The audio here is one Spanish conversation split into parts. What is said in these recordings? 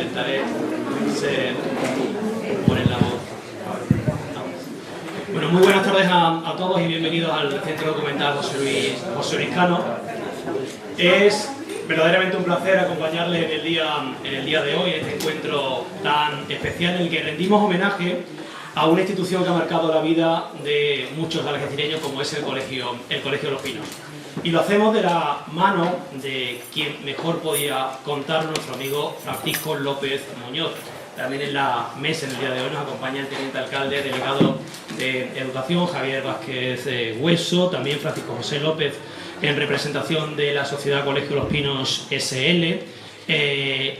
Intentaré poner la voz. Bueno, muy buenas tardes a todos y bienvenidos al Centro Documental José Luis Cano. Es verdaderamente un placer acompañarles en el día de hoy, en este encuentro tan especial en el que rendimos homenaje a una institución que ha marcado la vida de muchos algecireños, como es el Colegio Los Pinos. Y lo hacemos de la mano de quien mejor podía contar, nuestro amigo Francisco López Muñoz. También en la mesa en el día de hoy nos acompaña el teniente alcalde, delegado de Educación, Javier Vázquez Hueso, también Francisco José López en representación de la Sociedad Colegio Los Pinos SL,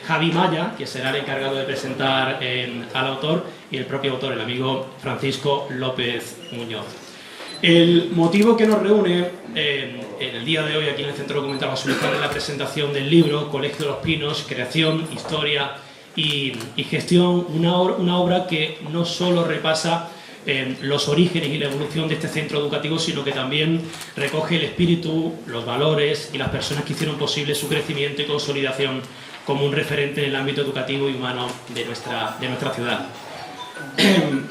Javi Maya, que será el encargado de presentar al autor, y el propio autor, el amigo Francisco López Muñoz. El motivo que nos reúne en el día de hoy aquí en el Centro Documental José Luis Cano es la presentación del libro Colegio Los Pinos, Creación, Historia y Gestión, una obra que no solo repasa los orígenes y la evolución de este centro educativo, sino que también recoge el espíritu, los valores y las personas que hicieron posible su crecimiento y consolidación como un referente en el ámbito educativo y humano de nuestra ciudad.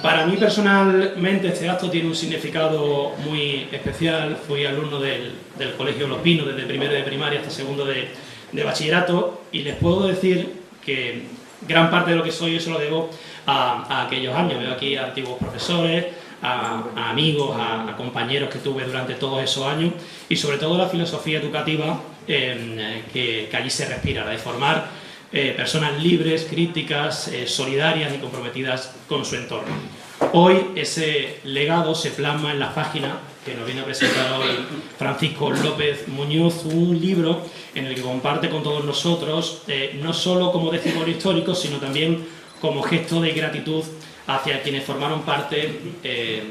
Para mí personalmente este acto tiene un significado muy especial. Fui alumno del Colegio Los Pinos desde primero de primaria hasta segundo de bachillerato, y les puedo decir que gran parte de lo que soy yo se lo debo a aquellos años. Veo aquí a antiguos profesores, a amigos, a compañeros que tuve durante todos esos años, y sobre todo la filosofía educativa que allí se respira, la de formar personas libres, críticas, solidarias y comprometidas con su entorno. Hoy ese legado se plasma en la página que nos viene a presentar hoy Francisco López Muñoz, un libro en el que comparte con todos nosotros, no solo como testimonio histórico, sino también como gesto de gratitud hacia quienes formaron parte de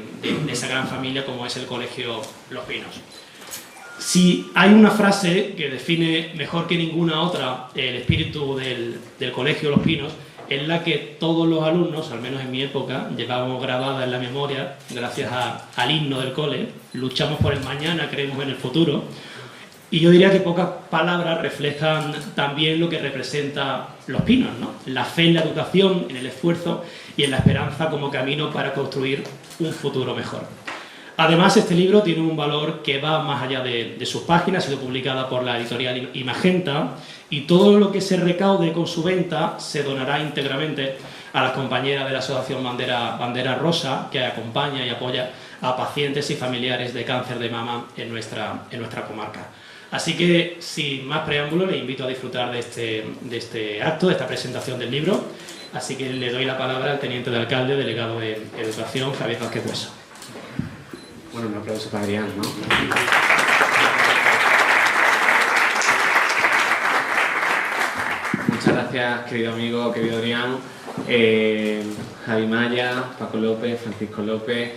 esa gran familia como es el Colegio Los Pinos. Si hay una frase que define mejor que ninguna otra el espíritu del Colegio Los Pinos, es la que todos los alumnos, al menos en mi época, llevábamos grabada en la memoria gracias al himno del cole: luchamos por el mañana, creemos en el futuro. Y yo diría que pocas palabras reflejan también lo que representa Los Pinos, ¿no? La fe en la educación, en el esfuerzo y en la esperanza como camino para construir un futuro mejor. Además, este libro tiene un valor que va más allá de sus páginas. Ha sido publicada por la editorial Imagenta, y todo lo que se recaude con su venta se donará íntegramente a las compañeras de la Asociación Bandera Rosa, que acompaña y apoya a pacientes y familiares de cáncer de mama en nuestra comarca. Así que, sin más preámbulo, les invito a disfrutar de este acto, de esta presentación del libro. Así que le doy la palabra al teniente de alcalde, delegado de Educación, Javier Vázquez Hueso. Bueno, un aplauso para Adrián, ¿no? Muchas gracias, querido amigo, querido Adrián, Javi Maya, Paco López, Francisco López,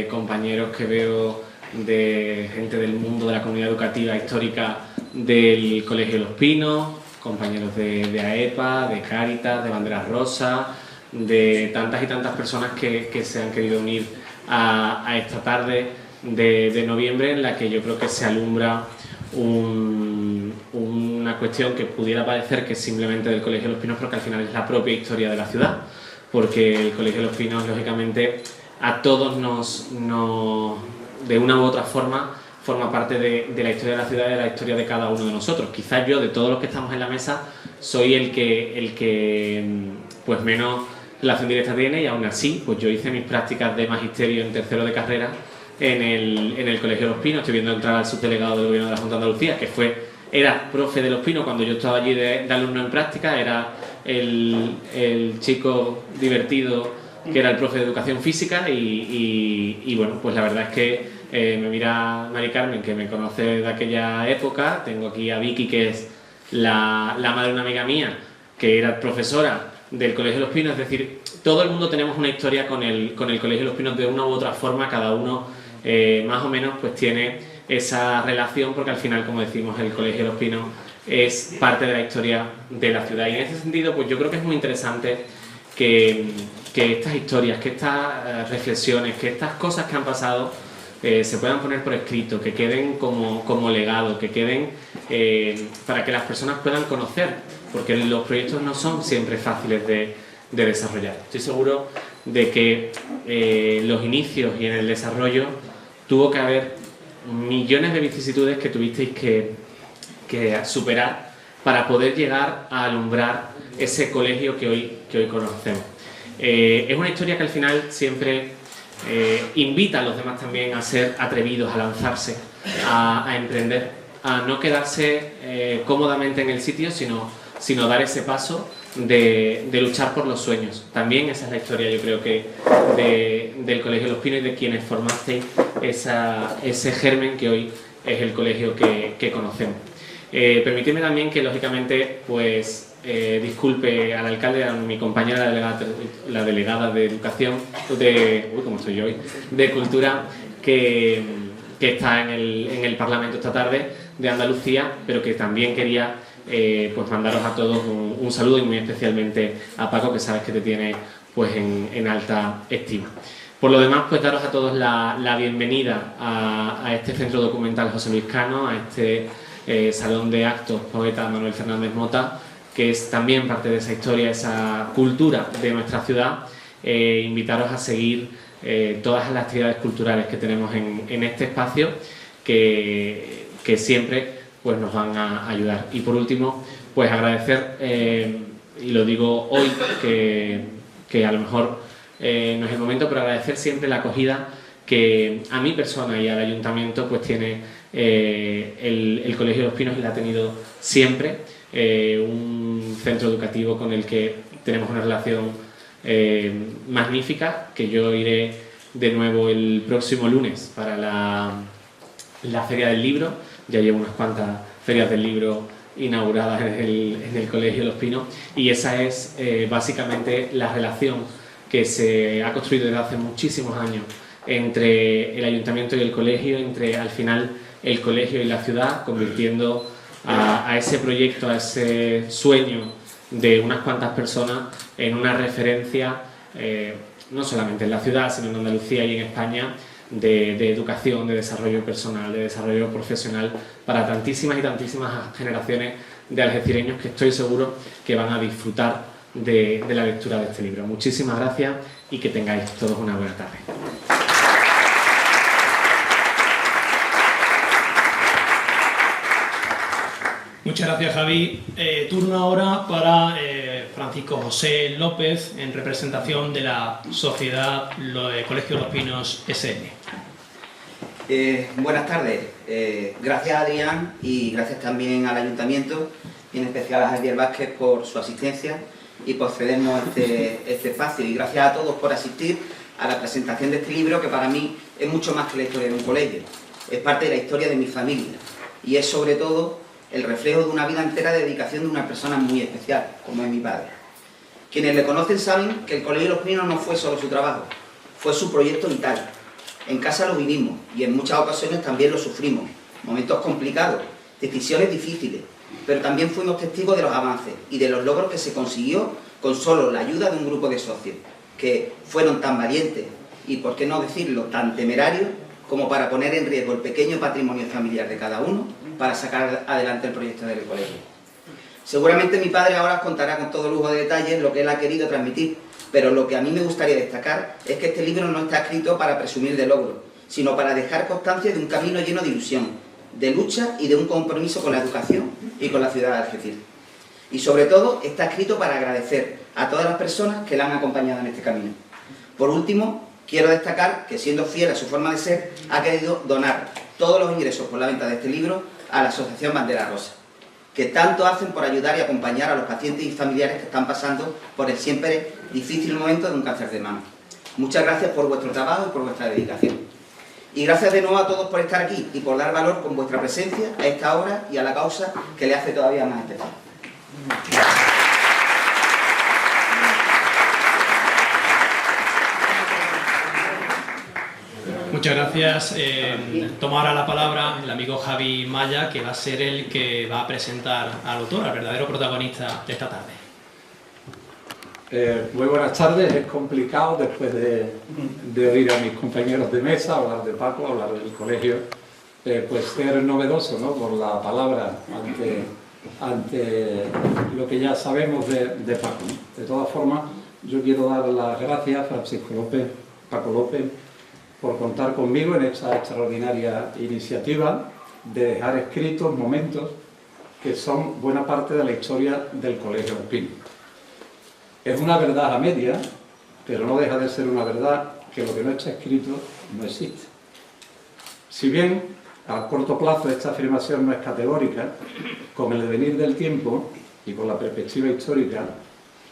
compañeros que veo de gente del mundo de la comunidad educativa histórica del Colegio Los Pinos, compañeros de AEPA, de Cáritas, de Banderas Rosas, de tantas y tantas personas que se han querido unir a esta tarde de noviembre, en la que yo creo que se alumbra una cuestión que pudiera parecer que es simplemente del Colegio Los Pinos, pero que al final es la propia historia de la ciudad, porque el Colegio Los Pinos, lógicamente, a todos nos de una u otra forma, forma parte de la historia de la ciudad y de la historia de cada uno de nosotros. Quizás yo, de todos los que estamos en la mesa, soy el que pues menos relación directa tiene, y aún así pues yo hice mis prácticas de magisterio en tercero de carrera en el Colegio Los Pinos. Estoy viendo entrar al subdelegado del Gobierno de la Junta de Andalucía, que era profe de Los Pinos cuando yo estaba allí de alumno en práctica. Era el chico divertido que era el profe de Educación Física, y bueno, pues la verdad es que me mira Mari Carmen, que me conoce de aquella época. Tengo aquí a Vicky, que es la madre de una amiga mía, que era profesora del Colegio Los Pinos. Es decir, todo el mundo tenemos una historia con el Colegio Los Pinos de una u otra forma. Cada uno más o menos pues tiene esa relación, porque al final, como decimos, el Colegio Los Pinos es parte de la historia de la ciudad. Y en ese sentido, pues yo creo que es muy interesante que estas historias, que estas reflexiones, que estas cosas que han pasado se puedan poner por escrito, que queden como legado, que queden para que las personas puedan conocer porque los proyectos no son siempre fáciles de desarrollar. Estoy seguro de que los inicios y en el desarrollo tuvo que haber millones de vicisitudes que tuvisteis que superar para poder llegar a alumbrar ese colegio que hoy conocemos. Es una historia que al final siempre invita a los demás también a ser atrevidos, a lanzarse, a emprender, a no quedarse cómodamente en el sitio, sino dar ese paso de luchar por los sueños. También esa es la historia, yo creo que del Colegio Los Pinos y de quienes formasteis ese germen que hoy es el colegio que conocemos. Permitidme también que, lógicamente, pues disculpe al alcalde, a mi compañera la delegada de Educación, ¿cómo estoy yo hoy? De Cultura, que está en el Parlamento esta tarde, de Andalucía, pero que también quería pues mandaros a todos un saludo, y muy especialmente a Paco, que sabes que te tiene pues en alta estima. Por lo demás, pues daros a todos la bienvenida a este Centro Documental José Luis Cano, a este Salón de Actos Poeta Manuel Fernández Mota, que es también parte de esa historia, esa cultura de nuestra ciudad. Invitaros a seguir todas las actividades culturales que tenemos en este espacio, que siempre pues nos van a ayudar. Y por último, pues agradecer, y lo digo hoy, que a lo mejor no es el momento, pero agradecer siempre la acogida que a mi persona y al ayuntamiento pues tiene el Colegio Los Pinos, y la ha tenido siempre. Un centro educativo con el que tenemos una relación magnífica, que yo iré de nuevo el próximo lunes para la Feria del Libro. Ya llevo unas cuantas ferias del libro inauguradas en el Colegio Los Pinos, y esa es básicamente la relación que se ha construido desde hace muchísimos años entre el ayuntamiento y el colegio, entre al final el colegio y la ciudad, convirtiendo a ese proyecto, a ese sueño de unas cuantas personas en una referencia, no solamente en la ciudad, sino en Andalucía y en España, de educación, de desarrollo personal, de desarrollo profesional para tantísimas y tantísimas generaciones de algecireños que estoy seguro que van a disfrutar de la lectura de este libro. Muchísimas gracias y que tengáis todos una buena tarde. Muchas gracias, Javi. Turno ahora para Francisco José López, en representación de la Sociedad Colegio Los Pinos SL. Buenas tardes. Gracias, Adrián, y gracias también al Ayuntamiento, y en especial a Javier Vázquez por su asistencia y por cedernos este espacio. Y gracias a todos por asistir a la presentación de este libro, que para mí es mucho más que la historia de un colegio. Es parte de la historia de mi familia, y es sobre todo el reflejo de una vida entera de dedicación de una persona muy especial, como es mi padre. Quienes le conocen saben que el Colegio Los Pinos no fue solo su trabajo, fue su proyecto vital. En casa lo vivimos y en muchas ocasiones también lo sufrimos. Momentos complicados, decisiones difíciles, pero también fuimos testigos de los avances y de los logros que se consiguió con solo la ayuda de un grupo de socios, que fueron tan valientes y, por qué no decirlo, tan temerarios como para poner en riesgo el pequeño patrimonio familiar de cada uno para sacar adelante el proyecto del colegio. Seguramente mi padre ahora os contará con todo lujo de detalles lo que él ha querido transmitir, pero lo que a mí me gustaría destacar es que este libro no está escrito para presumir de logro, sino para dejar constancia de un camino lleno de ilusión, de lucha y de un compromiso con la educación y con la ciudad de Algeciras. Y sobre todo está escrito para agradecer a todas las personas que la han acompañado en este camino. Por último, quiero destacar que, siendo fiel a su forma de ser, ha querido donar todos los ingresos por la venta de este libro a la Asociación Bandera Rosa, que tanto hacen por ayudar y acompañar a los pacientes y familiares que están pasando por el siempre difícil momento de un cáncer de mama. Muchas gracias por vuestro trabajo y por vuestra dedicación. Y gracias de nuevo a todos por estar aquí y por dar valor con vuestra presencia a esta obra y a la causa, que le hace todavía más especial. Muchas gracias. Toma ahora la palabra el amigo Javi Maya, que va a ser el que va a presentar al autor, al verdadero protagonista de esta tarde. Muy buenas tardes. Es complicado, después de oír a mis compañeros de mesa hablar de Paco, hablar del colegio, pues ser novedoso, ¿no?, por la palabra ante lo que ya sabemos de Paco, ¿no? De todas formas, yo quiero dar las gracias a Francisco López, Paco López, por contar conmigo en esta extraordinaria iniciativa de dejar escritos momentos que son buena parte de la historia del Colegio Los Pinos. Es una verdad a media, pero no deja de ser una verdad que lo que no está escrito no existe. Si bien a corto plazo esta afirmación no es categórica, con el devenir del tiempo y con la perspectiva histórica,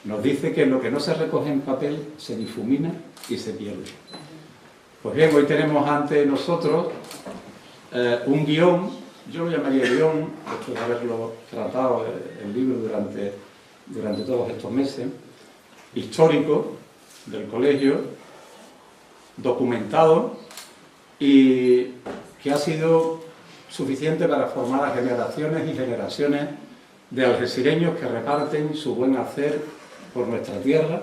nos dice que lo que no se recoge en papel se difumina y se pierde. Pues bien, hoy tenemos ante nosotros un guión, yo lo llamaría guión, después de haberlo tratado el libro durante todos estos meses, histórico del colegio, documentado y que ha sido suficiente para formar a generaciones y generaciones de algecireños que reparten su buen hacer por nuestra tierra,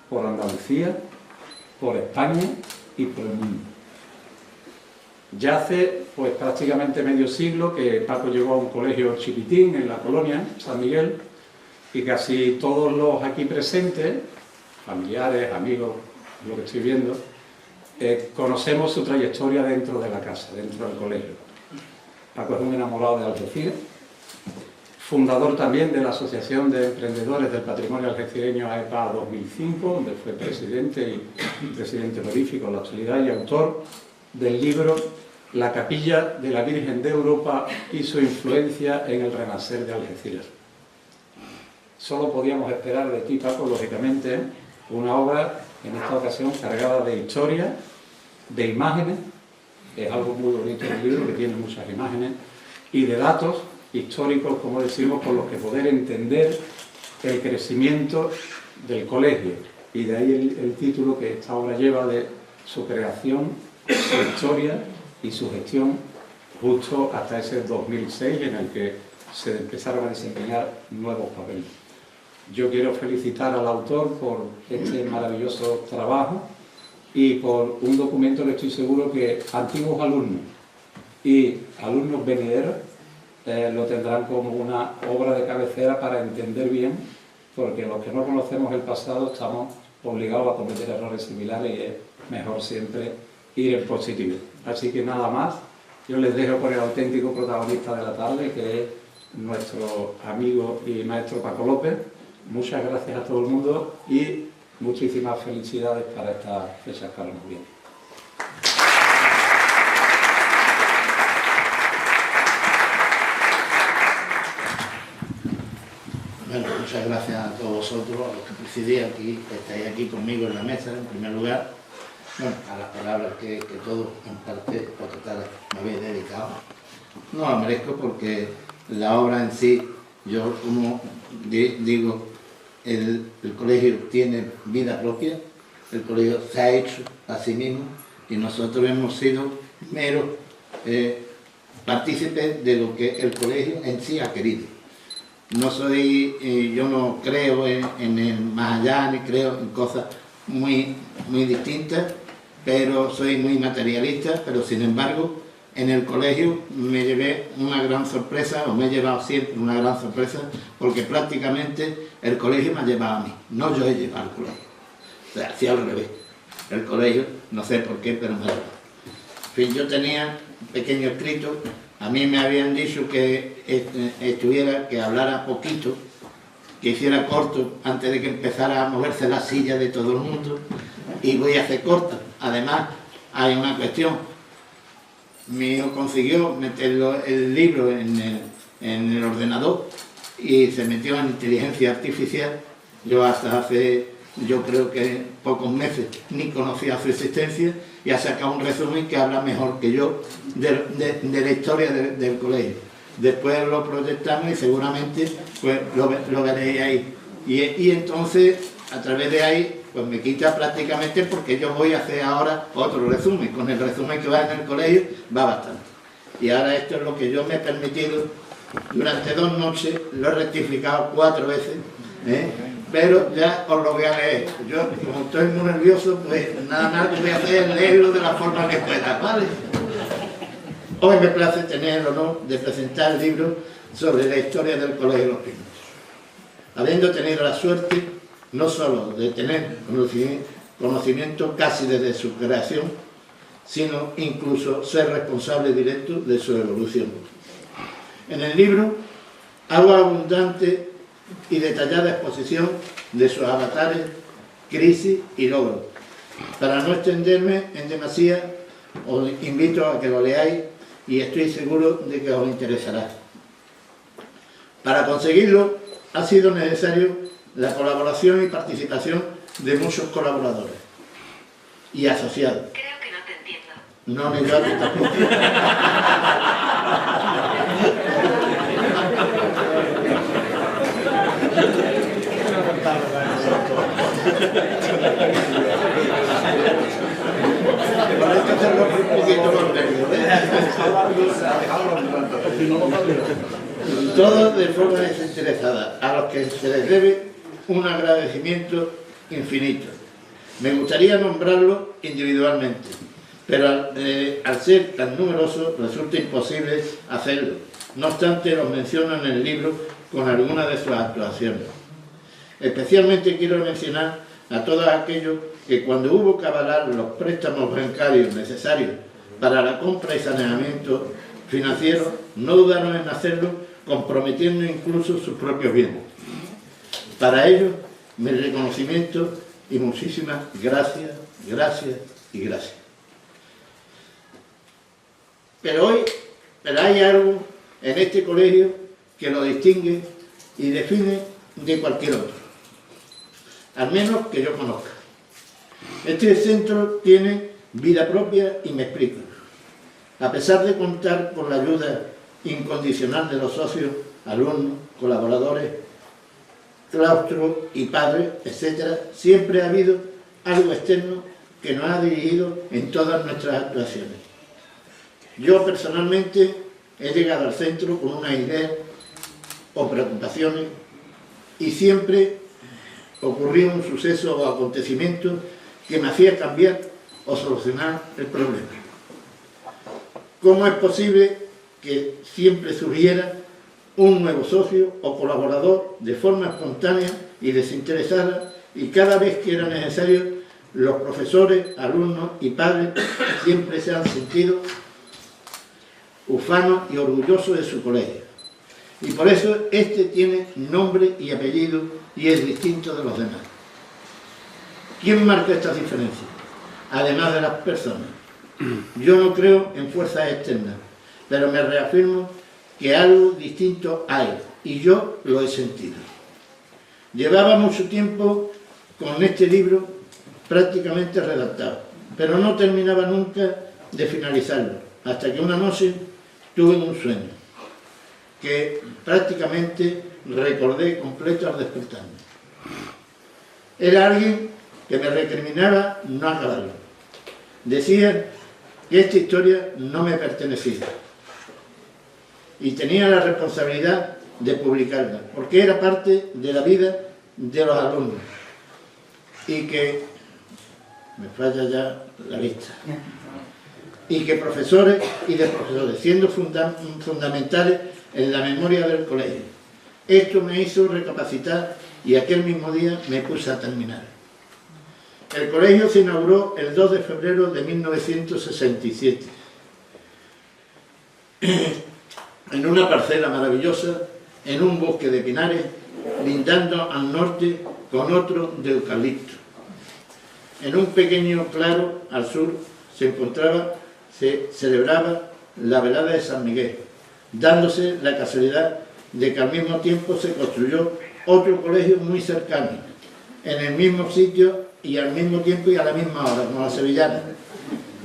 por Andalucía, por España y por el mundo. Ya hace pues prácticamente medio siglo que Paco llegó a un colegio chiquitín en la colonia San Miguel y casi todos los aquí presentes, familiares, amigos, lo que estoy viendo, conocemos su trayectoria dentro de la casa, dentro del colegio. Paco es un enamorado de Algeciras, fundador también de la Asociación de Emprendedores del Patrimonio Algecireño AEPA 2005, donde fue presidente y presidente honorífico en la actualidad, y autor del libro La Capilla de la Virgen de Europa y su influencia en el renacer de Algeciras. Solo podíamos esperar de ti, Paco, lógicamente, una obra, en esta ocasión, cargada de historia, de imágenes, es algo muy bonito el libro, que tiene muchas imágenes, y de datos históricos, como decimos, con los que poder entender el crecimiento del colegio. Y de ahí el título que esta obra lleva de su creación, su historia y su gestión, justo hasta ese 2006 en el que se empezaron a desempeñar nuevos papeles. Yo quiero felicitar al autor por este maravilloso trabajo y por un documento que estoy seguro que antiguos alumnos y alumnos venideros lo tendrán como una obra de cabecera para entender bien, porque los que no conocemos el pasado estamos obligados a cometer errores similares y es mejor siempre ir en positivo. Así que nada más, yo les dejo por el auténtico protagonista de la tarde, que es nuestro amigo y maestro Paco López. Muchas gracias a todo el mundo y muchísimas felicidades para estas fechas que ahora nos vienen. Bueno, muchas gracias a todos vosotros, a los que presidís aquí, que estáis aquí conmigo en la mesa, en primer lugar. Bueno, a las palabras que todos, en parte, por total, me habéis dedicado. No lo merezco porque la obra en sí, yo como digo, el colegio tiene vida propia, el colegio se ha hecho a sí mismo y nosotros hemos sido meros partícipes de lo que el colegio en sí ha querido. Yo no creo en el más allá, ni creo en cosas muy distintas, pero soy muy materialista, pero sin embargo en el colegio me llevé una gran sorpresa, o me he llevado siempre una gran sorpresa, porque prácticamente el colegio me ha llevado a mí, no yo he llevado al colegio. O sea, sí al revés. El colegio, no sé por qué, pero me ha llevado. En fin, yo tenía un pequeño escrito, a mí me habían dicho que que hablara poquito, que hiciera corto antes de que empezara a moverse la silla de todo el mundo, y voy a hacer corta. Además, hay una cuestión. Mi hijo consiguió meter el libro en el ordenador y se metió en inteligencia artificial. Yo hasta hace, yo creo que pocos meses, ni conocía su existencia, y ha sacado un resumen que habla mejor que yo de la historia del colegio. Después lo proyectamos y seguramente pues, lo veréis ahí. Y entonces, a través de ahí, pues me quita prácticamente, porque yo voy a hacer ahora otro resumen. Con el resumen que va en el colegio va bastante. Y ahora esto es lo que yo me he permitido. Durante 2 noches lo he rectificado 4 veces, pero ya os lo voy a leer. Yo, como estoy muy nervioso, pues nada más que voy a hacer es leerlo de la forma que pueda, ¿vale? Hoy me place tener el honor de presentar el libro sobre la historia del Colegio Los Pinos, habiendo tenido la suerte no solo de tener conocimiento casi desde su creación, sino incluso ser responsable directo de su evolución. En el libro hago abundante y detallada exposición de sus avatares, crisis y logros. Para no extenderme en demasía, os invito a que lo leáis y estoy seguro de que os interesará. Para conseguirlo ha sido necesario la colaboración y participación de muchos colaboradores y asociados. Creo que no te entiendo. No, ni yo a ti tampoco. Para esto hacerlo un poquito más nervio, Todos de forma desinteresada, a los que se les debe un agradecimiento infinito. Me gustaría nombrarlos individualmente, pero al ser tan numerosos resulta imposible hacerlo. No obstante, los menciono en el libro con algunas de sus actuaciones. Especialmente quiero mencionar a todos aquellos que cuando hubo que avalar los préstamos bancarios necesarios para la compra y saneamiento financiero, no dudaron en hacerlo, comprometiendo incluso sus propios bienes. Para ello, mi reconocimiento y muchísimas gracias, gracias y gracias. Pero hay algo en este colegio que lo distingue y define de cualquier otro, al menos que yo conozca. Este centro tiene vida propia y me explico. A pesar de contar con la ayuda incondicional de los socios, alumnos, colaboradores, claustro y padres, etc., siempre ha habido algo externo que nos ha dirigido en todas nuestras actuaciones. Yo personalmente he llegado al centro con una idea o preocupaciones y siempre ocurría un suceso o acontecimiento que me hacía cambiar o solucionar el problema. ¿Cómo es posible que siempre surgiera un nuevo socio o colaborador de forma espontánea y desinteresada, y cada vez que era necesario los profesores, alumnos y padres siempre se han sentido ufanos y orgullosos de su colegio? Y por eso este tiene nombre y apellido y es distinto de los demás. ¿Quién marca estas diferencias? Además de las personas. Yo no creo en fuerzas externas, pero me reafirmo que algo distinto hay, y yo lo he sentido. Llevaba mucho tiempo con este libro prácticamente redactado, pero no terminaba nunca de finalizarlo, hasta que una noche tuve un sueño, que prácticamente recordé completo al despertarme. Era alguien que me recriminaba no acabarlo. Decía que esta historia no me pertenecía y tenía la responsabilidad de publicarla, porque era parte de la vida de los alumnos y que, me falla ya la vista, y que profesores y de profesores, siendo fundamentales en la memoria del colegio. Esto me hizo recapacitar y aquel mismo día me puse a terminar. El colegio se inauguró el 2 de febrero de 1967. En una parcela maravillosa, en un bosque de pinares, lindando al norte con otro de eucalipto. En un pequeño claro al sur se celebraba la velada de San Miguel, dándose la casualidad de que al mismo tiempo se construyó otro colegio muy cercano, en el mismo sitio y al mismo tiempo y a la misma hora, como la sevillana.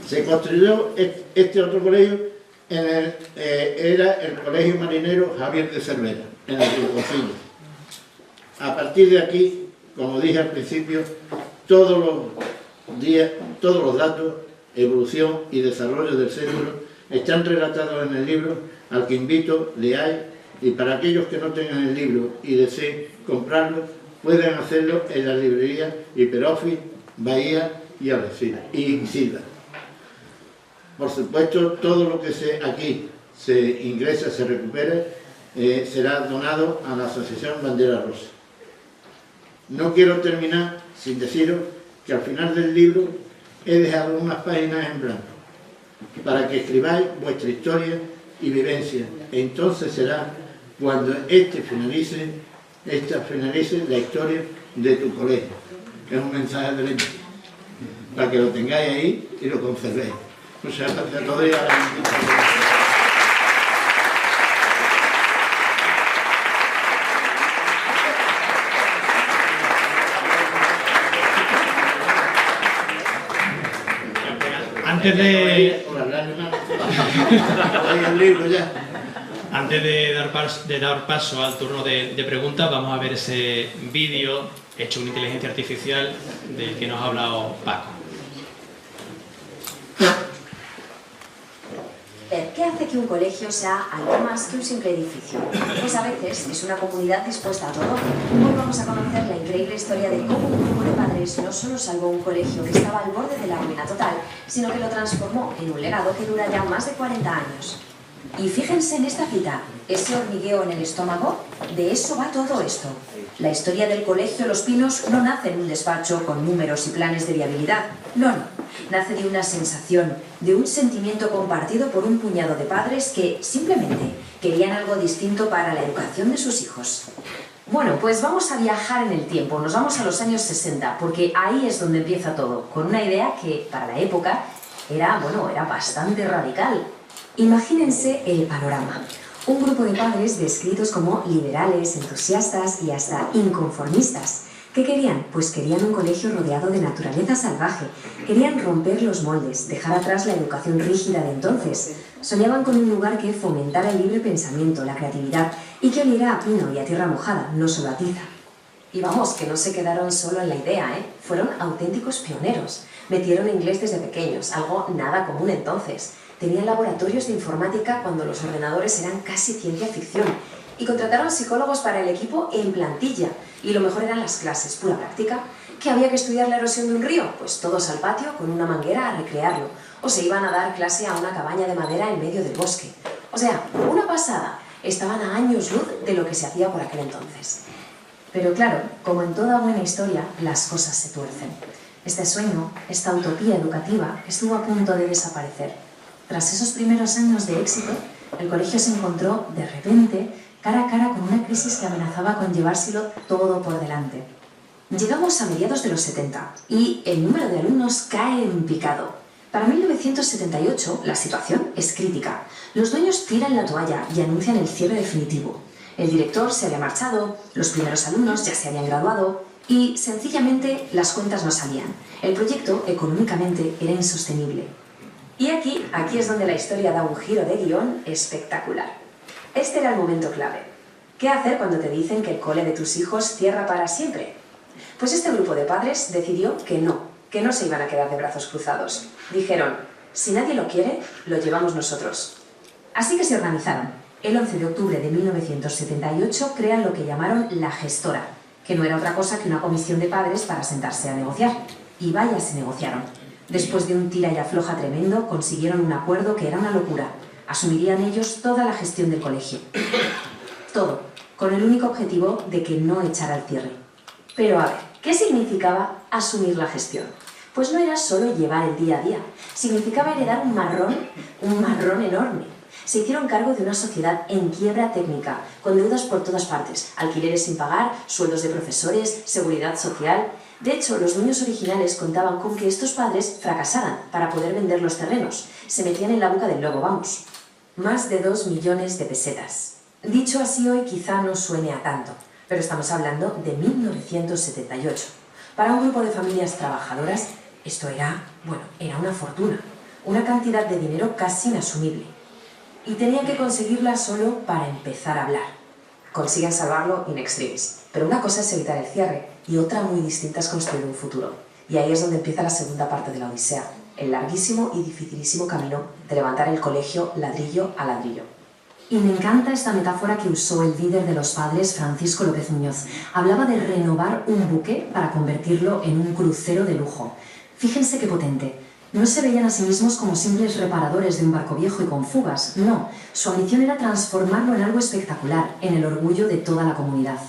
Se construyó este otro colegio, era el Colegio Marinero Javier de Cervera, en el Rinconcillo. A partir de aquí, como dije al principio, todos los datos, evolución y desarrollo del centro están relatados en el libro, al que invito, leáis, y para aquellos que no tengan el libro y deseen comprarlo, pueden hacerlo en la librería Hiperoffice, Bahía y Algeciras y Silva. Por supuesto, todo lo que aquí se ingresa, se recupera será donado a la Asociación Bandera Rosa. No quiero terminar sin deciros que al final del libro he dejado unas páginas en blanco para que escribáis vuestra historia y vivencia, e entonces será cuando finalice la historia de tu colegio, que es un mensaje de ley, para que lo tengáis ahí y lo conservéis. Muchas gracias a todos y a la invitación. Antes de dar paso al turno de preguntas, vamos a ver ese vídeo hecho con inteligencia artificial del que nos ha hablado Paco. ¿Qué hace que un colegio sea algo más que un simple edificio? Pues a veces es una comunidad dispuesta a todo. Hoy vamos a conocer la increíble historia de cómo un grupo de padres no solo salvó un colegio que estaba al borde de la ruina total, sino que lo transformó en un legado que dura ya más de 40 años. Y fíjense en esta cita, ese hormigueo en el estómago, de eso va todo esto. La historia del colegio Los Pinos no nace en un despacho con números y planes de viabilidad. No. Nace de una sensación, de un sentimiento compartido por un puñado de padres que simplemente querían algo distinto para la educación de sus hijos. Bueno, pues vamos a viajar en el tiempo, nos vamos a los años 60, porque ahí es donde empieza todo, con una idea que para la época era bastante radical. Imagínense el panorama. Un grupo de padres descritos como liberales, entusiastas y hasta inconformistas. ¿Qué querían? Pues querían un colegio rodeado de naturaleza salvaje. Querían romper los moldes, dejar atrás la educación rígida de entonces. Soñaban con un lugar que fomentara el libre pensamiento, la creatividad y que oliera a pino y a tierra mojada, no solo a tiza. Y vamos, que no se quedaron solo en la idea, ¿eh? Fueron auténticos pioneros. Metieron inglés desde pequeños, algo nada común entonces. Tenían laboratorios de informática cuando los ordenadores eran casi ciencia ficción. Y contrataron psicólogos para el equipo en plantilla. Y lo mejor eran las clases, pura práctica. ¿Que había que estudiar la erosión de un río? Pues todos al patio con una manguera a recrearlo. O se iban a dar clase a una cabaña de madera en medio del bosque. O sea, una pasada. Estaban a años luz de lo que se hacía por aquel entonces. Pero claro, como en toda buena historia, las cosas se tuercen. Este sueño, esta utopía educativa, estuvo a punto de desaparecer. Tras esos primeros años de éxito, el colegio se encontró, de repente, cara a cara con una crisis que amenazaba con llevárselo todo por delante. Llegamos a mediados de los 70 y el número de alumnos cae en picado. Para 1978 la situación es crítica. Los dueños tiran la toalla y anuncian el cierre definitivo. El director se había marchado, los primeros alumnos ya se habían graduado y sencillamente las cuentas no salían. El proyecto económicamente era insostenible. Y aquí es donde la historia da un giro de guión espectacular. Este era el momento clave. ¿Qué hacer cuando te dicen que el cole de tus hijos cierra para siempre? Pues este grupo de padres decidió que no se iban a quedar de brazos cruzados. Dijeron, si nadie lo quiere, lo llevamos nosotros. Así que se organizaron. El 11 de octubre de 1978 crean lo que llamaron la gestora, que no era otra cosa que una comisión de padres para sentarse a negociar. Y vaya, se negociaron. Después de un tira y afloja tremendo, consiguieron un acuerdo que era una locura. Asumirían ellos toda la gestión del colegio. Todo, con el único objetivo de que no echara el cierre. Pero a ver, ¿qué significaba asumir la gestión? Pues no era solo llevar el día a día, significaba heredar un marrón enorme. Se hicieron cargo de una sociedad en quiebra técnica, con deudas por todas partes, alquileres sin pagar, sueldos de profesores, seguridad social. De hecho, los dueños originales contaban con que estos padres fracasaran para poder vender los terrenos. Se metían en la boca del lobo, vamos. Más de 2 millones de pesetas. Dicho así hoy quizá no suene a tanto, pero estamos hablando de 1978. Para un grupo de familias trabajadoras, esto era una fortuna, una cantidad de dinero casi inasumible. Y tenían que conseguirla solo para empezar a hablar. Consiguen salvarlo in extremis. Pero una cosa es evitar el cierre y otra muy distinta es construir un futuro. Y ahí es donde empieza la segunda parte de la odisea, el larguísimo y dificilísimo camino de levantar el colegio ladrillo a ladrillo. Y me encanta esta metáfora que usó el líder de los padres, Francisco López Muñoz. Hablaba de renovar un buque para convertirlo en un crucero de lujo. Fíjense qué potente. No se veían a sí mismos como simples reparadores de un barco viejo y con fugas, no. Su ambición era transformarlo en algo espectacular, en el orgullo de toda la comunidad.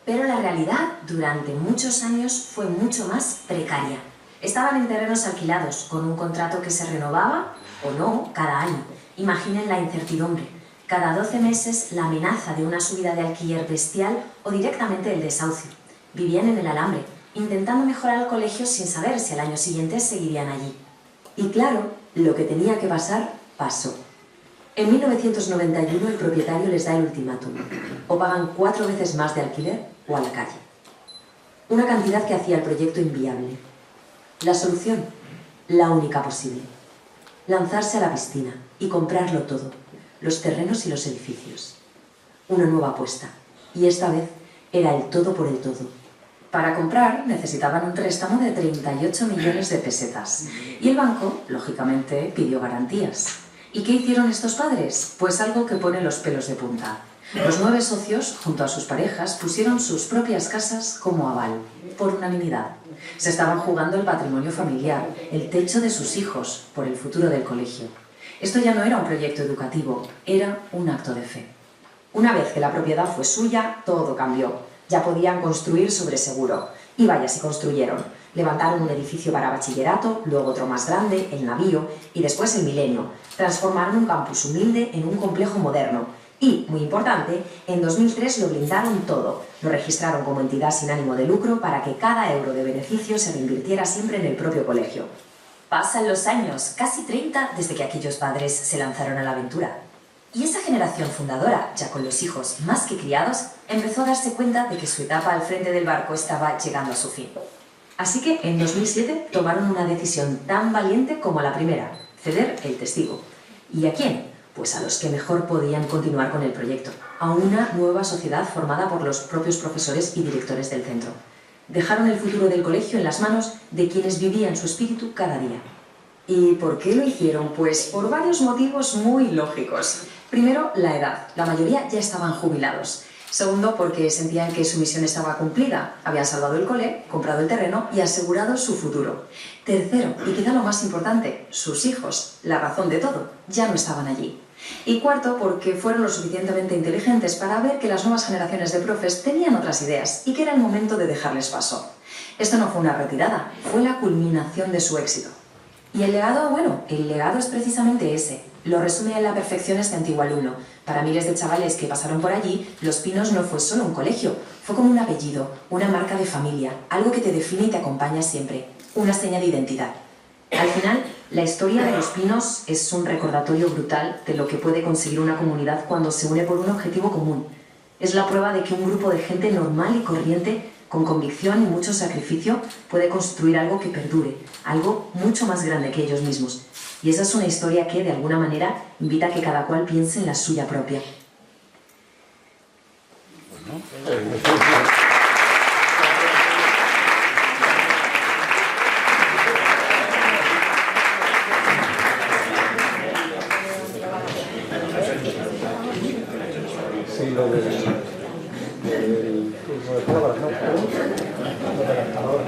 Pero la realidad, durante muchos años, fue mucho más precaria. Estaban en terrenos alquilados, con un contrato que se renovaba, o no, cada año. Imaginen la incertidumbre. Cada 12 meses, la amenaza de una subida de alquiler bestial o directamente el desahucio. Vivían en el alambre, intentando mejorar el colegio sin saber si al año siguiente seguirían allí. Y claro, lo que tenía que pasar, pasó. En 1991 el propietario les da el ultimátum. O pagan 4 veces más de alquiler o a la calle. Una cantidad que hacía el proyecto inviable. La solución, la única posible. Lanzarse a la piscina y comprarlo todo. Los terrenos y los edificios. Una nueva apuesta. Y esta vez era el todo por el todo. Para comprar necesitaban un préstamo de 38 millones de pesetas. Y el banco, lógicamente, pidió garantías. ¿Y qué hicieron estos padres? Pues algo que pone los pelos de punta. Los 9 socios, junto a sus parejas, pusieron sus propias casas como aval, por unanimidad. Se estaban jugando el patrimonio familiar, el techo de sus hijos, por el futuro del colegio. Esto ya no era un proyecto educativo, era un acto de fe. Una vez que la propiedad fue suya, todo cambió. Ya podían construir sobre seguro. Y vaya si construyeron. Levantaron un edificio para bachillerato, luego otro más grande, el Navío, y después el Milenio. Transformaron un campus humilde en un complejo moderno. Y, muy importante, en 2003 lo blindaron todo. Lo registraron como entidad sin ánimo de lucro para que cada euro de beneficio se reinvirtiera siempre en el propio colegio. Pasan los años, casi 30 desde que aquellos padres se lanzaron a la aventura. Y esa generación fundadora, ya con los hijos más que criados, empezó a darse cuenta de que su etapa al frente del barco estaba llegando a su fin. Así que en 2007 tomaron una decisión tan valiente como la primera, ceder el testigo. ¿Y a quién? Pues a los que mejor podían continuar con el proyecto, a una nueva sociedad formada por los propios profesores y directores del centro. Dejaron el futuro del colegio en las manos de quienes vivían su espíritu cada día. ¿Y por qué lo hicieron? Pues por varios motivos muy lógicos. Primero, la edad. La mayoría ya estaban jubilados. Segundo, porque sentían que su misión estaba cumplida. Habían salvado el cole, comprado el terreno y asegurado su futuro. Tercero, y quizá lo más importante, sus hijos, la razón de todo, ya no estaban allí. Y cuarto, porque fueron lo suficientemente inteligentes para ver que las nuevas generaciones de profes tenían otras ideas y que era el momento de dejarles paso. Esto no fue una retirada, fue la culminación de su éxito. Y el legado, bueno, el legado es precisamente ese. Lo resume a la perfección este antiguo alumno. Para miles de chavales que pasaron por allí, Los Pinos no fue solo un colegio, fue como un apellido, una marca de familia, algo que te define y te acompaña siempre, una seña de identidad. Al final, la historia de Los Pinos es un recordatorio brutal de lo que puede conseguir una comunidad cuando se une por un objetivo común. Es la prueba de que un grupo de gente normal y corriente, con convicción y mucho sacrificio, puede construir algo que perdure, algo mucho más grande que ellos mismos. Y esa es una historia que, de alguna manera, invita a que cada cual piense en la suya propia. Sí, lo del turno de palabras, ¿no? Lo de las palabras.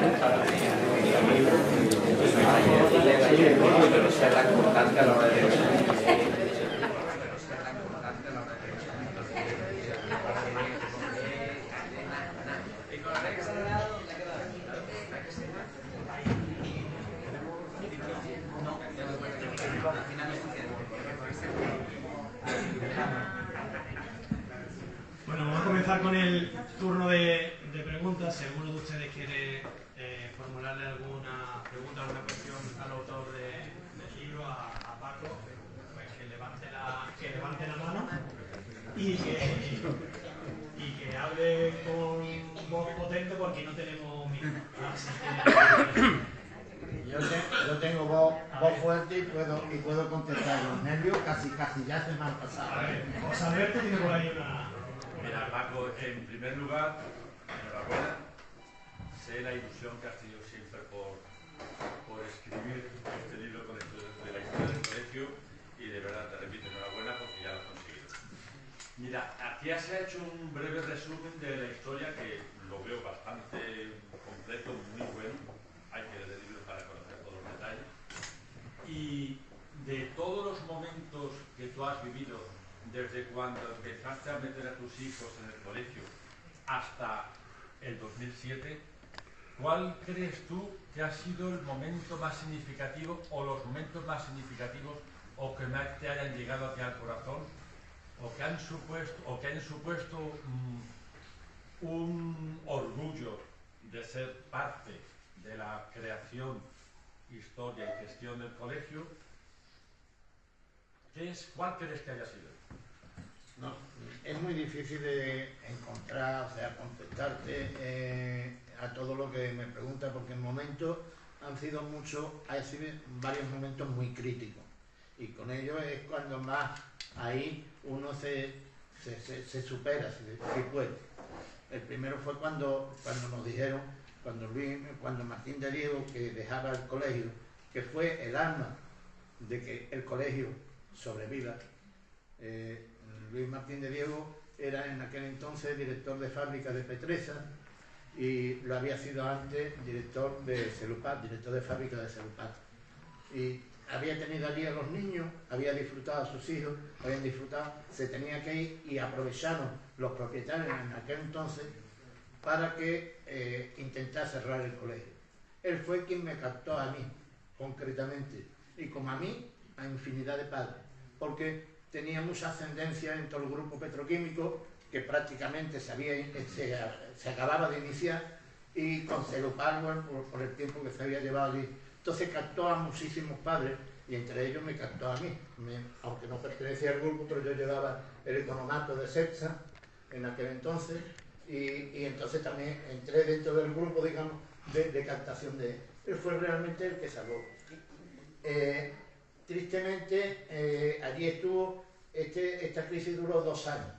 Bueno, vamos a comenzar con el turno de preguntas. Si alguno de ustedes quiere formularle alguna pregunta, alguna cuestión al autor del libro, a Paco, pues que levante la mano y que hable con voz potente porque no tenemos micro. Así que, Yo tengo voz fuerte y puedo contestar. Los nervios casi ya se me han pasado. a ver, José Alberto tiene por ahí una... Mira, Paco, en primer lugar, enhorabuena. Sé la ilusión que has tenido siempre por escribir este libro con esto de la historia del colegio y de verdad te repito, enhorabuena porque ya lo has conseguido. Mira, aquí se ha hecho un breve resumen de la historia que lo veo bastante completo, muy bueno. Hay que leer el libro para conocer todos los detalles. cuando empezaste a meter a tus hijos en el colegio hasta el 2007, ¿cuál crees tú que ha sido el momento más significativo o los momentos más significativos o que más te hayan llegado hacia el corazón o que han supuesto un orgullo de ser parte de la creación, historia y gestión del colegio? ¿Cuál crees que haya sido? No, es muy difícil de encontrar, o sea, contestarte a todo lo que me pregunta, porque en momentos han sido muchos, hay sido varios momentos muy críticos, y con ello es cuando más ahí uno se supera, si puede. El primero fue cuando nos dijeron, cuando Martín de Diego, que dejaba el colegio, que fue el alma de que el colegio sobreviva. Luis Martín de Diego era en aquel entonces director de fábrica de Petresa y lo había sido antes director de Celupat, director de fábrica de Celupat. Y había tenido allí a los niños, había disfrutado a sus hijos, habían disfrutado, se tenía que ir y aprovecharon los propietarios en aquel entonces para que intentara cerrar el colegio. Él fue quien me captó a mí, concretamente, y como a mí, a infinidad de padres, porque tenía mucha ascendencia en todo el grupo petroquímico, que prácticamente se acababa de iniciar, y con Celupat por el tiempo que se había llevado allí. Entonces captó a muchísimos padres, y entre ellos me captó a mí, aunque no pertenecía al grupo, pero yo llevaba el economato de Cepsa en aquel entonces, y entonces también entré dentro del grupo, digamos, de captación de él. Él fue realmente el que salvó. Tristemente, allí estuvo, esta crisis duró 2 años,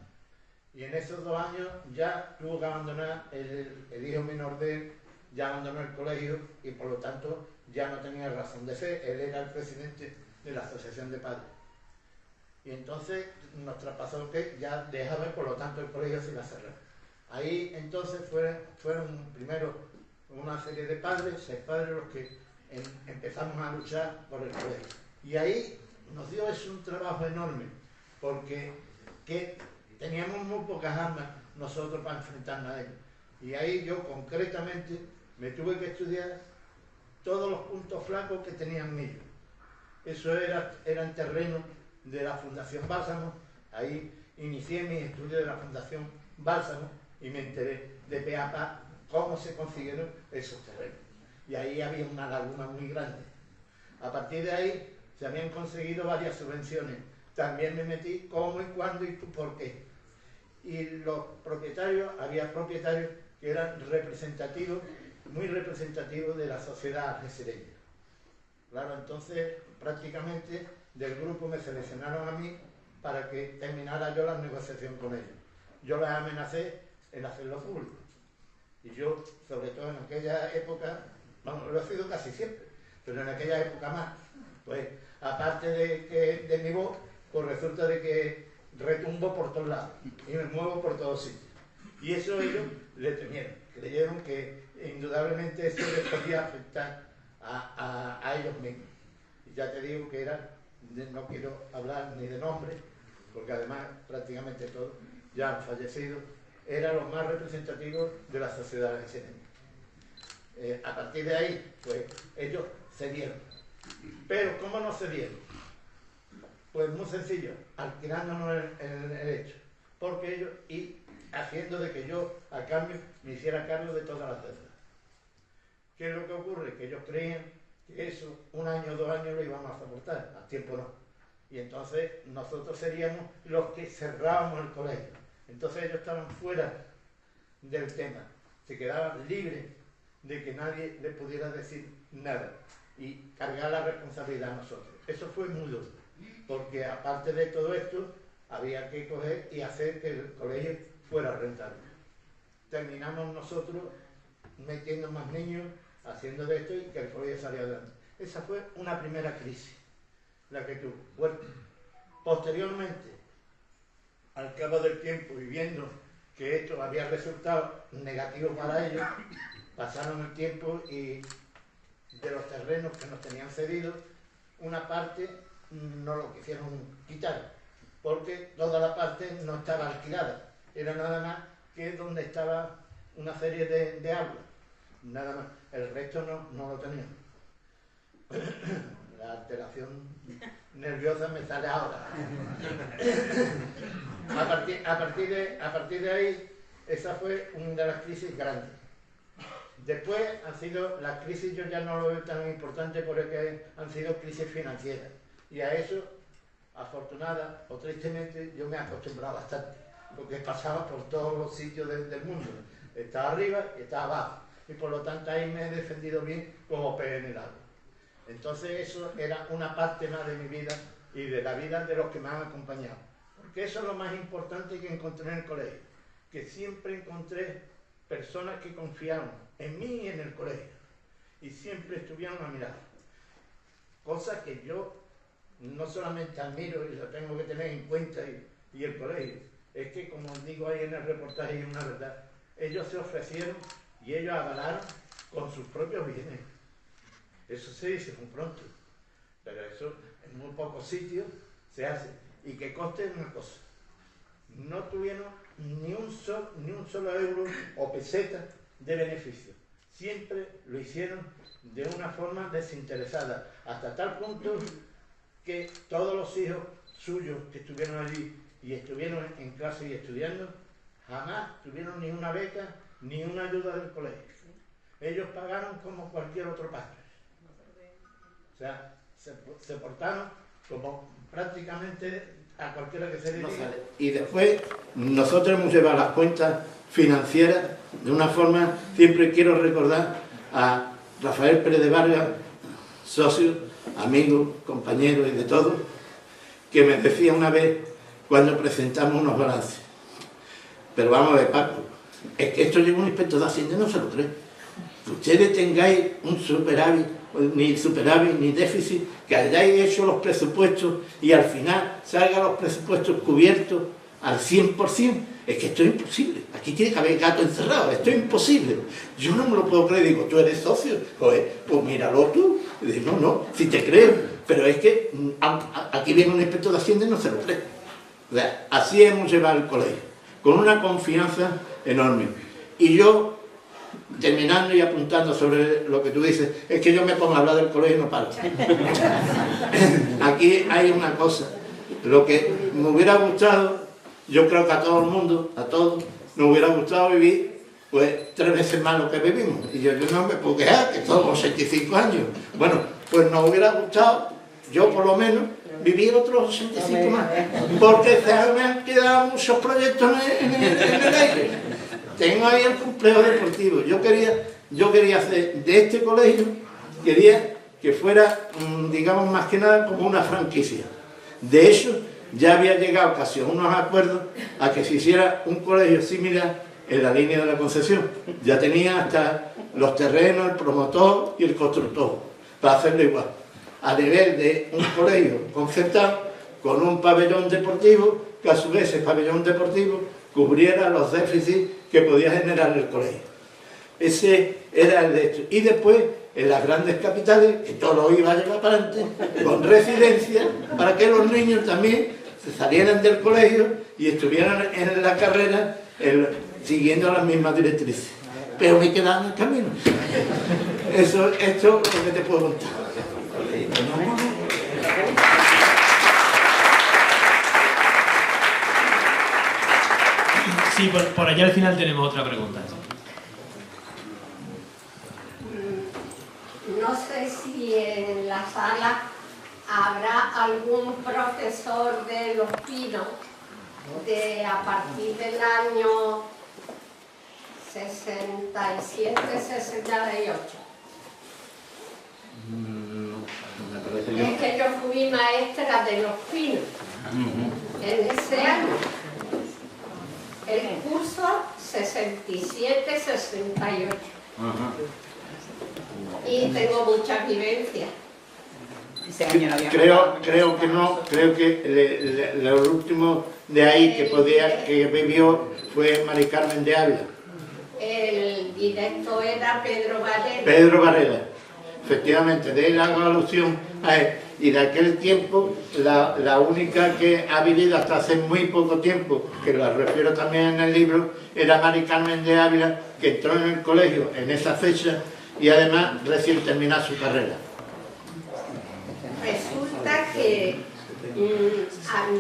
y en esos 2 años ya tuvo que abandonar, el hijo menor de él ya abandonó el colegio y por lo tanto ya no tenía razón de ser. Él era el presidente de la Asociación de Padres. Y entonces nos traspasó que ya dejaba y por lo tanto el colegio se iba a cerrar. Ahí entonces fueron primero una serie de padres, 6 padres, los que empezamos a luchar por el colegio. Y ahí nos dio un trabajo enorme, porque teníamos muy pocas armas nosotros para enfrentarnos a ellos. Y ahí yo concretamente me tuve que estudiar todos los puntos flacos que tenían ellos. Eso eran terrenos de la Fundación Bálsamo. Ahí inicié mi estudio de la Fundación Bálsamo y me enteré de pe a pa cómo se consiguieron esos terrenos. Y ahí había una laguna muy grande. A partir de ahí se habían conseguido varias subvenciones. También me metí cómo y cuándo y por qué. Y los propietarios, había propietarios que eran representativos, muy representativos de la sociedad algecireña. Claro, entonces prácticamente del grupo me seleccionaron a mí para que terminara yo la negociación con ellos. Yo les amenacé en hacerlo público. Y yo, sobre todo en aquella época, bueno, lo he sido casi siempre, pero en aquella época más, pues aparte de mi voz, pues resulta de que retumbo por todos lados y me muevo por todos sitios. Y eso ellos le temieron, creyeron que indudablemente eso les podía afectar a ellos mismos. Y ya te digo que no quiero hablar ni de nombre, porque además prácticamente todos ya han fallecido, eran los más representativos de la sociedad algecireña. A partir de ahí, pues ellos cedieron. Pero ¿cómo no cedieron? Pues muy sencillo, alquilándonos el hecho. Porque ellos, y haciendo de que yo, a cambio, me hiciera cargo de todas las deudas. ¿Qué es lo que ocurre? Que ellos creían que eso, 1 año o 2 años lo íbamos a soportar, a tiempo no. Y entonces nosotros seríamos los que cerrábamos el colegio. Entonces ellos estaban fuera del tema, se quedaban libres de que nadie les pudiera decir nada y cargar la responsabilidad a nosotros. Eso fue muy duro, porque aparte de todo esto, había que coger y hacer que el colegio fuera rentable. Terminamos nosotros metiendo más niños, haciendo de esto y que el colegio saliera adelante. Esa fue una primera crisis, la que tuvo. Bueno, posteriormente, al cabo del tiempo y viendo que esto había resultado negativo para ellos, pasaron el tiempo y de los terrenos que nos tenían cedidos, una parte no lo quisieron quitar, porque toda la parte no estaba alquilada, era nada más que donde estaba una serie de aulas, nada más, el resto no lo teníamos. La alteración nerviosa me sale ahora. A partir de ahí, esa fue una de las crisis grandes. Después han sido las crisis, yo ya no lo veo tan importante porque han sido crisis financieras. Y a eso, afortunada o tristemente, yo me he acostumbrado bastante, porque pasaba por todos los sitios del mundo. Estaba arriba y estaba abajo. Y por lo tanto ahí me he defendido bien como pez en el agua. Entonces eso era una parte más de mi vida y de la vida de los que me han acompañado. Porque eso es lo más importante que encontré en el colegio. Que siempre encontré personas que confiaban en mí y en el colegio. Y siempre estuvieron a mi lado. Cosa que yo no solamente admiro y lo tengo que tener en cuenta y el colegio. Es que, como digo ahí en el reportaje, es una verdad. Ellos se ofrecieron y ellos avalaron con sus propios bienes. Eso se dice muy pronto, pero eso en muy pocos sitios se hace. Y que conste una cosa, no tuvieron ni un solo euro o peseta de beneficio. Siempre lo hicieron de una forma desinteresada, hasta tal punto que todos los hijos suyos que estuvieron allí y estuvieron en clase y estudiando, jamás tuvieron ni una beca ni una ayuda del colegio. Ellos pagaron como cualquier otro padre. O sea, se portaron como prácticamente a cualquiera que se dedique. Y después nosotros hemos llevado las cuentas financieras de una forma, siempre quiero recordar a Rafael Pérez de Vargas, socio, amigo, compañero y de todo, que me decía una vez cuando presentamos unos balances: pero vamos a ver, Paco, es que esto llega un inspector de Hacienda y no se lo cree. Que ustedes tengáis un superávit ni déficit, que hayáis hecho los presupuestos y al final salgan los presupuestos cubiertos al 100%, es que esto es imposible. Aquí tiene que haber gato encerrado, esto es imposible. Yo no me lo puedo creer. Digo, ¿tú eres socio? Pues míralo tú. Y digo, no, si te creo, pero es que aquí viene un inspector de Hacienda y no se lo cree. O sea, así hemos llevado el colegio, con una confianza enorme. Y yo, terminando y apuntando sobre lo que tú dices, es que yo me pongo a hablar del colegio y no paro. Aquí hay una cosa, lo que me hubiera gustado, yo creo que a todo el mundo, a todos, nos hubiera gustado vivir pues 3 veces más lo que vivimos. Y yo no me puedo quejar, que todos 85 años. Bueno, pues nos hubiera gustado, yo por lo menos, vivir otros 85 más, porque se me han quedado muchos proyectos en el aire. Tengo ahí el complejo deportivo. Yo quería hacer de este colegio, quería que fuera, digamos, más que nada como una franquicia. De hecho, ya había llegado casi a unos acuerdos a que se hiciera un colegio similar en la línea de la Concesión. Ya tenía hasta los terrenos, el promotor y el constructor, para hacerlo igual. A nivel de un colegio concertado, con un pabellón deportivo, que a su vez ese pabellón deportivo cubriera los déficits que podía generar el colegio. Ese era el de esto. Y después, en las grandes capitales, que todo lo iba a llevar para adelante, con residencia, para que los niños también se salieran del colegio y estuvieran en la carrera siguiendo las mismas directrices. Pero me quedaba en el camino. Esto es lo que te puedo contar. Sí, por allá al final tenemos otra pregunta. No sé si en la sala habrá algún profesor de Los Pinos a partir del año 67-68. Es que yo fui maestra de Los Pinos en ese año. El curso 67-68. Y tengo muchas vivencias. Creo que no, creo que lo último de ahí que vivió fue Mari Carmen de Ávila. El directo era Pedro Varela. Pedro Varela. efectivamente, de él hago alusión a él. Y de aquel tiempo, la única que ha vivido hasta hace muy poco tiempo, que la refiero también en el libro, era Mari Carmen de Ávila, que entró en el colegio en esa fecha y además recién terminó su carrera. Resulta que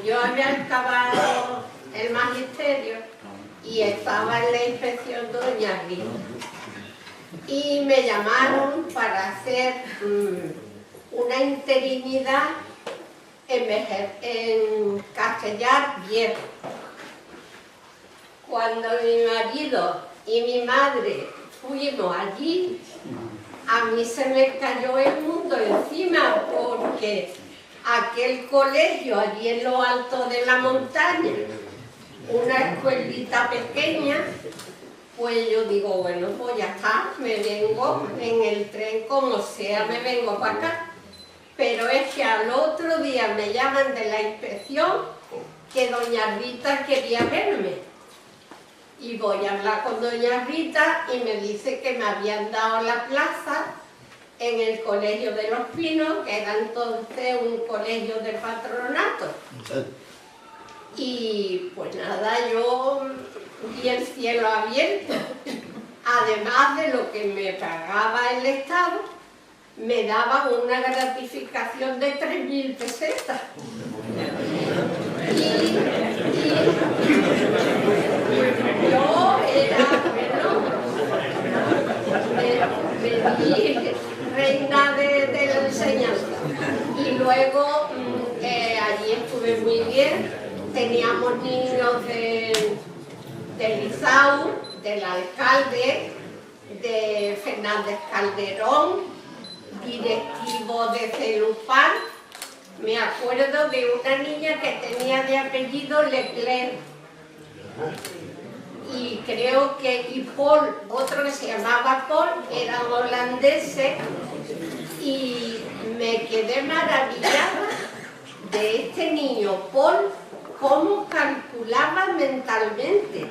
yo había acabado el magisterio y estaba en la inspección doña Rita. Y me llamaron para hacer una interinidad en Castellar Viejo. Cuando mi marido y mi madre fuimos allí, a mí se me cayó el mundo encima, porque aquel colegio allí en lo alto de la montaña, una escuelita pequeña, pues yo digo, bueno, pues ya está, me vengo en el tren, como sea, me vengo para acá. Pero es que al otro día me llaman de la inspección que doña Rita quería verme. Y voy a hablar con doña Rita y me dice que me habían dado la plaza en el Colegio de los Pinos, que era entonces un colegio de patronato. Y pues nada, yo vi el cielo abierto. Además de lo que me pagaba el Estado, me daban una gratificación de 3.000 pesetas. Y yo era, bueno, me di reina de la enseñanza. Y luego allí estuve muy bien. Teníamos niños del Liceu, del alcalde, de Fernández Calderón, directivo de Celupar. Me acuerdo de una niña que tenía de apellido Leclerc. Y creo que Paul, otro que se llamaba Paul, eran holandeses, y me quedé maravillada de este niño Paul, cómo calculaba mentalmente,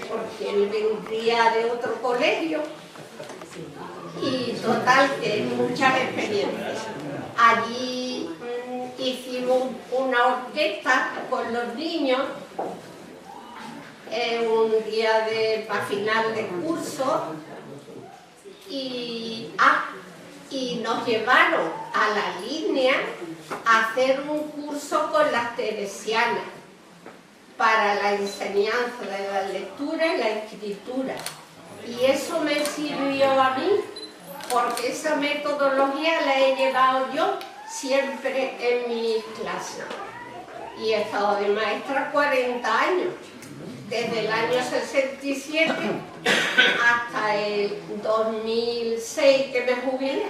porque él vendría de otro colegio. Y total, que muchas experiencias. Allí hicimos una orquesta con los niños, un día para final de curso, y nos llevaron a la línea a hacer un curso con las teresianas para la enseñanza de la lectura y la escritura. Y eso me sirvió a mí, porque esa metodología la he llevado yo siempre en mis clases. Y he estado de maestra 40 años, desde el año 67 hasta el 2006 que me jubilé.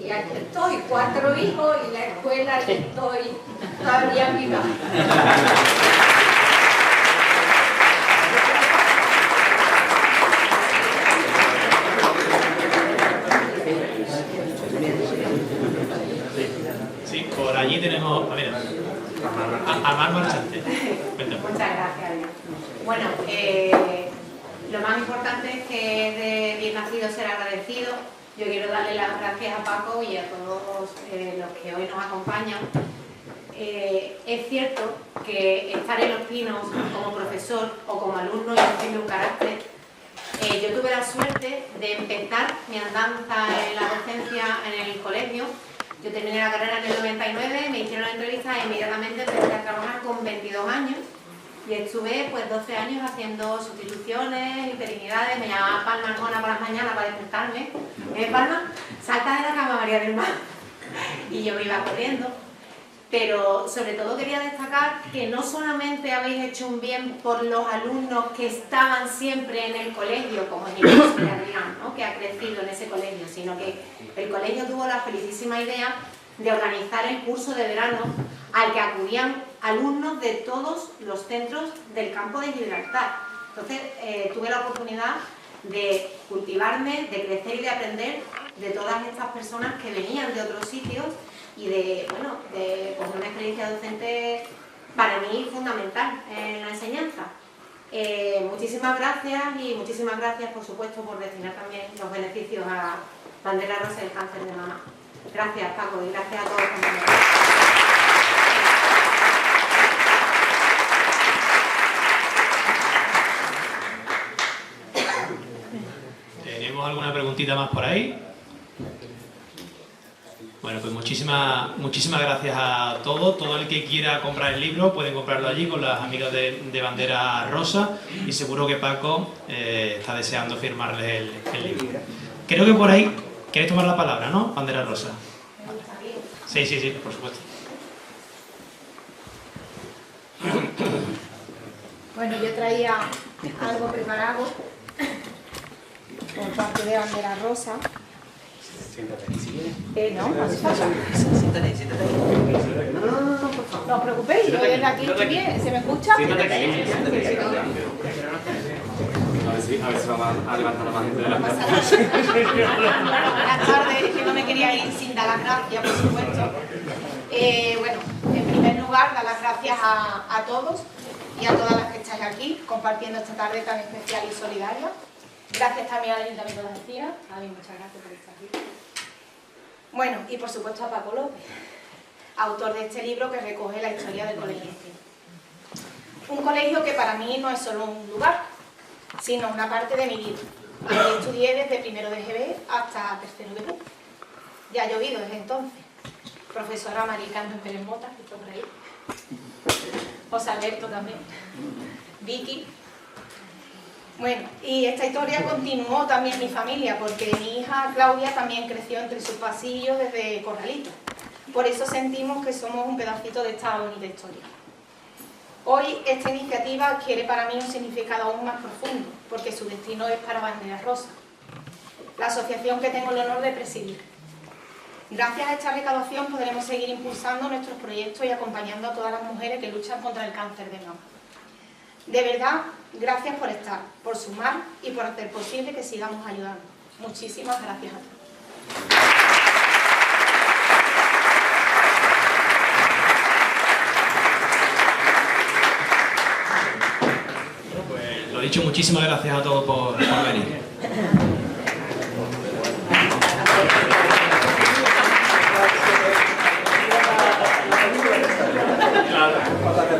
Y aquí estoy, 4 hijos, y la escuela que estoy todavía viva. Sí, por allí tenemos, a ver, Amar Marchante. Muchas gracias. Bueno, lo más importante es que es de bien nacido ser agradecido. Yo quiero darle las gracias a Paco y a todos los que hoy nos acompañan. Es cierto que estar en Los Pinos como profesor o como alumno y haciendo un carácter, yo tuve la suerte de empezar mi andanza en la docencia en el colegio. Yo terminé la carrera en el 99, me hicieron la entrevista e inmediatamente empecé a trabajar con 22 años y estuve pues 12 años haciendo sustituciones, interinidades. Me llamaba Palma Arjona por las mañanas para despertarme. Palma, salta de la cama, María del Mar. Y yo me iba corriendo. Pero sobre todo quería destacar que no solamente habéis hecho un bien por los alumnos que estaban siempre en el colegio, como es el caso de Adrián, ¿no?, que ha crecido en ese colegio, sino que el colegio tuvo la felicísima idea de organizar el curso de verano al que acudían alumnos de todos los centros del campo de Gibraltar. Entonces tuve la oportunidad de cultivarme, de crecer y de aprender de todas estas personas que venían de otros sitios y de pues una experiencia docente para mí fundamental en la enseñanza. Muchísimas gracias y muchísimas gracias, por supuesto, por destinar también los beneficios a Bandera Rosa y el cáncer de mama. Gracias, Paco, y gracias a todos los compañeros. ¿Tenemos alguna preguntita más por ahí? Bueno, pues muchísimas gracias a todos. Todo el que quiera comprar el libro pueden comprarlo allí con las amigas de Bandera Rosa, y seguro que Paco está deseando firmarles el libro. Creo que por ahí queréis tomar la palabra, ¿no? Bandera Rosa. Sí, por supuesto. Bueno, yo traía algo preparado por parte de Bandera Rosa. No, no hace falta. Siéntate. No, por favor. No os preocupéis, yo desde aquí estoy bien. ¿Se me escucha? A ver si vamos a levantar a más gente de la Buenas tardes, que no me quería ir sin dar las gracias, por supuesto. Bueno, en primer lugar, dar las gracias a todos y a todas las que estáis aquí, compartiendo esta tarde tan especial y solidaria. Gracias también al Ayuntamiento de Algeciras. A mí, muchas gracias por estar aquí. Bueno, y por supuesto a Paco López, autor de este libro que recoge la historia del Colegio Espino. Un colegio que para mí no es solo un lugar, sino una parte de mi vida. Yo estudié desde primero de GB hasta tercero de B. Ya ha llovido desde entonces. Profesora María Carmen Pérez Mota, que está por ahí. José Alberto también. Vicky. Bueno, y esta historia continuó también en mi familia, porque mi hija Claudia también creció entre sus pasillos desde Corralito. Por eso sentimos que somos un pedacito de esta bonita historia. Hoy esta iniciativa adquiere para mí un significado aún más profundo, porque su destino es para Bandera Rosa, la asociación que tengo el honor de presidir. Gracias a esta recaudación podremos seguir impulsando nuestros proyectos y acompañando a todas las mujeres que luchan contra el cáncer de mama. De verdad, gracias por estar, por sumar y por hacer posible que sigamos ayudando. Muchísimas gracias a todos. Pues lo dicho, muchísimas gracias a todos por venir. Hasta que